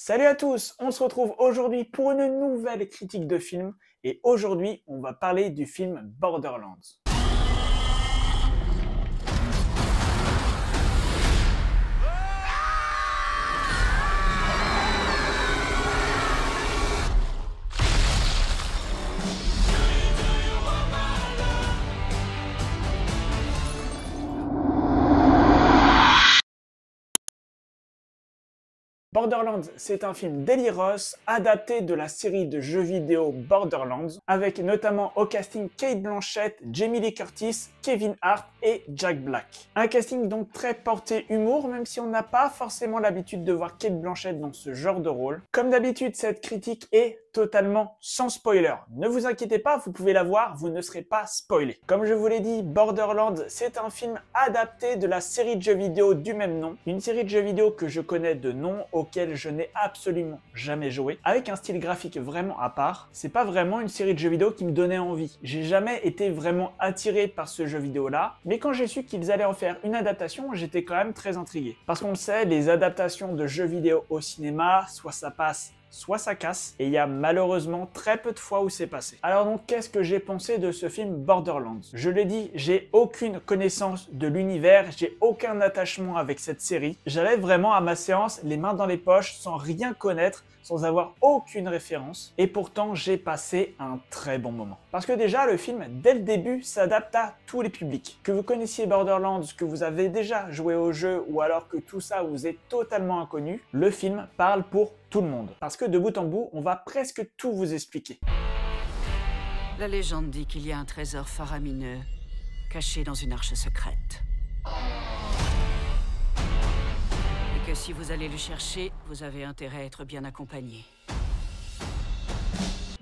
Salut à tous, on se retrouve aujourd'hui pour une nouvelle critique de film et aujourd'hui on va parler du film Borderlands. Borderlands, c'est un film d'Eli Roth, adapté de la série de jeux vidéo Borderlands, avec notamment au casting Cate Blanchett, Jamie Lee Curtis, Kevin Hart et Jack Black. Un casting donc très porté humour, même si on n'a pas forcément l'habitude de voir Cate Blanchett dans ce genre de rôle. Comme d'habitude, cette critique est totalement sans spoiler. Ne vous inquiétez pas, vous pouvez la voir, vous ne serez pas spoilé. Comme je vous l'ai dit, Borderlands, c'est un film adapté de la série de jeux vidéo du même nom. Une série de jeux vidéo que je connais de nom, auquel je n'ai absolument jamais joué, avec un style graphique vraiment à part. C'est pas vraiment une série de jeux vidéo qui me donnait envie. J'ai jamais été vraiment attiré par ce jeu vidéo là, mais quand j'ai su qu'ils allaient en faire une adaptation, j'étais quand même très intrigué. Parce qu'on le sait, les adaptations de jeux vidéo au cinéma, soit ça passe, soit ça casse, et il y a malheureusement très peu de fois où c'est passé. Alors donc, qu'est-ce que j'ai pensé de ce film Borderlands? Je l'ai dit, j'ai aucune connaissance de l'univers, j'ai aucun attachement avec cette série. J'allais vraiment à ma séance les mains dans les poches, sans rien connaître, sans avoir aucune référence, et pourtant j'ai passé un très bon moment. Parce que déjà, le film, dès le début, s'adapte à tous les publics. Que vous connaissiez Borderlands, que vous avez déjà joué au jeu, ou alors que tout ça vous est totalement inconnu, le film parle pour tout le monde. Parce que de bout en bout, on va presque tout vous expliquer. La légende dit qu'il y a un trésor faramineux caché dans une arche secrète. Et que si vous allez le chercher, vous avez intérêt à être bien accompagné.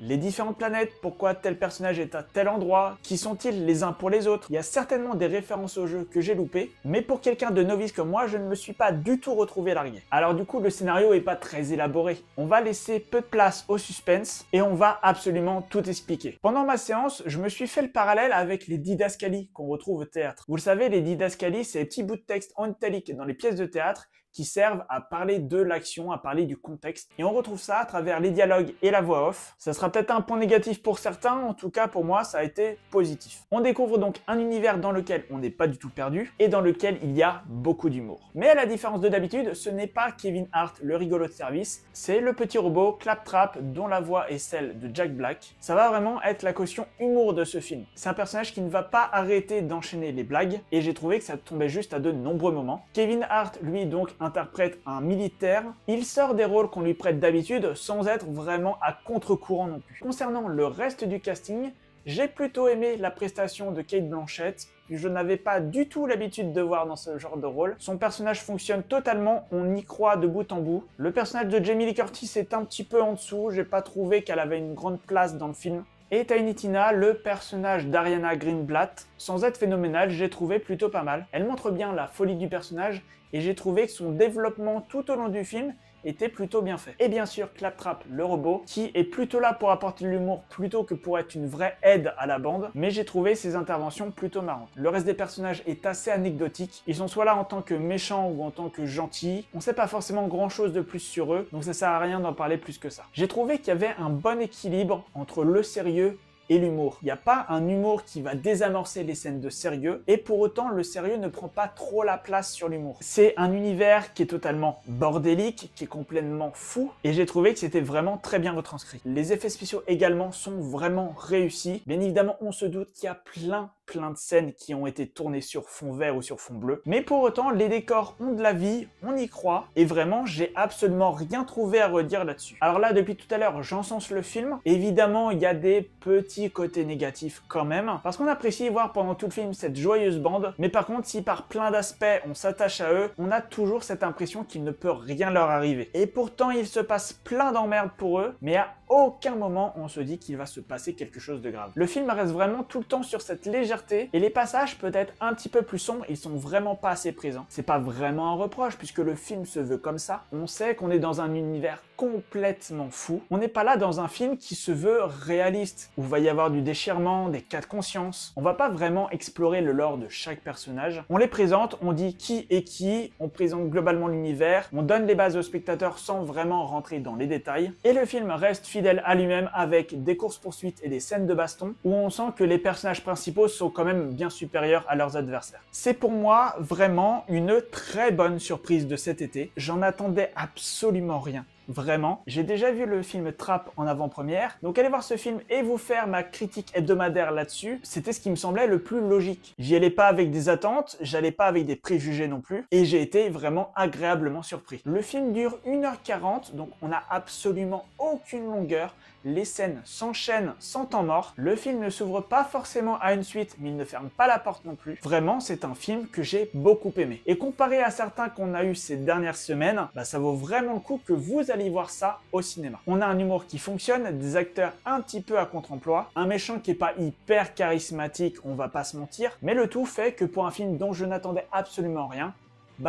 Les différentes planètes, pourquoi tel personnage est à tel endroit, qui sont-ils les uns pour les autres? Il y a certainement des références au jeu que j'ai loupées, mais pour quelqu'un de novice comme moi, je ne me suis pas du tout retrouvé largué. Alors du coup, le scénario est pas très élaboré. On va laisser peu de place au suspense et on va absolument tout expliquer. Pendant ma séance, je me suis fait le parallèle avec les didascalies qu'on retrouve au théâtre. Vous le savez, les didascalies, c'est les petits bouts de texte en italique dans les pièces de théâtre qui servent à parler de l'action, à parler du contexte. Et on retrouve ça à travers les dialogues et la voix off. Ça sera peut-être un point négatif pour certains, en tout cas pour moi ça a été positif. On découvre donc un univers dans lequel on n'est pas du tout perdu et dans lequel il y a beaucoup d'humour. Mais à la différence de d'habitude, ce n'est pas Kevin Hart le rigolo de service, c'est le petit robot Claptrap dont la voix est celle de Jack Black. Ça va vraiment être la caution humour de ce film. C'est un personnage qui ne va pas arrêter d'enchaîner les blagues et j'ai trouvé que ça tombait juste à de nombreux moments. Kevin Hart, lui, donc interprète un militaire. Il sort des rôles qu'on lui prête d'habitude sans être vraiment à contre-courant non plus. Concernant le reste du casting, j'ai plutôt aimé la prestation de Cate Blanchett, que je n'avais pas du tout l'habitude de voir dans ce genre de rôle. Son personnage fonctionne totalement, on y croit de bout en bout. Le personnage de Jamie Lee Curtis est un petit peu en dessous, j'ai pas trouvé qu'elle avait une grande place dans le film. Et Tiny Tina, le personnage d'Ariana Greenblatt, sans être phénoménal, j'ai trouvé plutôt pas mal. Elle montre bien la folie du personnage et j'ai trouvé que son développement tout au long du film était plutôt bien fait. Et bien sûr, Claptrap, le robot, qui est plutôt là pour apporter de l'humour plutôt que pour être une vraie aide à la bande, mais j'ai trouvé ses interventions plutôt marrantes. Le reste des personnages est assez anecdotique, ils sont soit là en tant que méchants ou en tant que gentils, on sait pas forcément grand chose de plus sur eux, donc ça sert à rien d'en parler plus que ça. J'ai trouvé qu'il y avait un bon équilibre entre le sérieux et l'humour. Il n'y a pas un humour qui va désamorcer les scènes de sérieux, et pour autant, le sérieux ne prend pas trop la place sur l'humour. C'est un univers qui est totalement bordélique, qui est complètement fou, et j'ai trouvé que c'était vraiment très bien retranscrit. Les effets spéciaux également sont vraiment réussis. Bien évidemment, on se doute qu'il y a plein de scènes qui ont été tournées sur fond vert ou sur fond bleu, mais pour autant, les décors ont de la vie, on y croit, et vraiment, j'ai absolument rien trouvé à redire là-dessus. Alors là, depuis tout à l'heure, j'encense le film. Évidemment, il y a des petits côtés négatifs quand même, parce qu'on apprécie voir pendant tout le film cette joyeuse bande, mais par contre, si par plein d'aspects on s'attache à eux, on a toujours cette impression qu'il ne peut rien leur arriver. Et pourtant, il se passe plein d'emmerdes pour eux, mais à aucun moment on se dit qu'il va se passer quelque chose de grave. Le film reste vraiment tout le temps sur cette légèreté, et les passages peut-être un petit peu plus sombres, ils sont vraiment pas assez présents. C'est pas vraiment un reproche, puisque le film se veut comme ça. On sait qu'on est dans un univers complètement fou. On n'est pas là dans un film qui se veut réaliste, où il va y y avoir du déchirement, des cas de conscience. On va pas vraiment explorer le lore de chaque personnage. On les présente, on dit qui est qui, on présente globalement l'univers, on donne les bases aux spectateurs sans vraiment rentrer dans les détails. Et le film reste fidèle à lui-même avec des courses-poursuites et des scènes de baston où on sent que les personnages principaux sont quand même bien supérieurs à leurs adversaires. C'est pour moi vraiment une très bonne surprise de cet été. J'en attendais absolument rien. Vraiment, j'ai déjà vu le film Trap en avant-première, donc allez voir ce film et vous faire ma critique hebdomadaire là-dessus, c'était ce qui me semblait le plus logique. J'y allais pas avec des attentes, j'allais pas avec des préjugés non plus, et j'ai été vraiment agréablement surpris. Le film dure 1h40, donc on n'a absolument aucune longueur, les scènes s'enchaînent sans temps mort, le film ne s'ouvre pas forcément à une suite, mais il ne ferme pas la porte non plus. Vraiment, c'est un film que j'ai beaucoup aimé. Et comparé à certains qu'on a eu ces dernières semaines, ça vaut vraiment le coup que vous allez voir ça au cinéma. On a un humour qui fonctionne, des acteurs un petit peu à contre-emploi, un méchant qui est pas hyper charismatique, on va pas se mentir, mais le tout fait que pour un film dont je n'attendais absolument rien,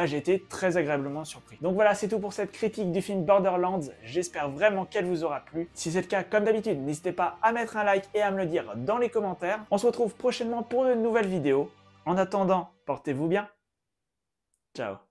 j'ai été très agréablement surpris. Donc voilà, c'est tout pour cette critique du film Borderlands. J'espère vraiment qu'elle vous aura plu. Si c'est le cas, comme d'habitude, n'hésitez pas à mettre un like et à me le dire dans les commentaires. On se retrouve prochainement pour de nouvelles vidéos. En attendant, portez-vous bien. Ciao.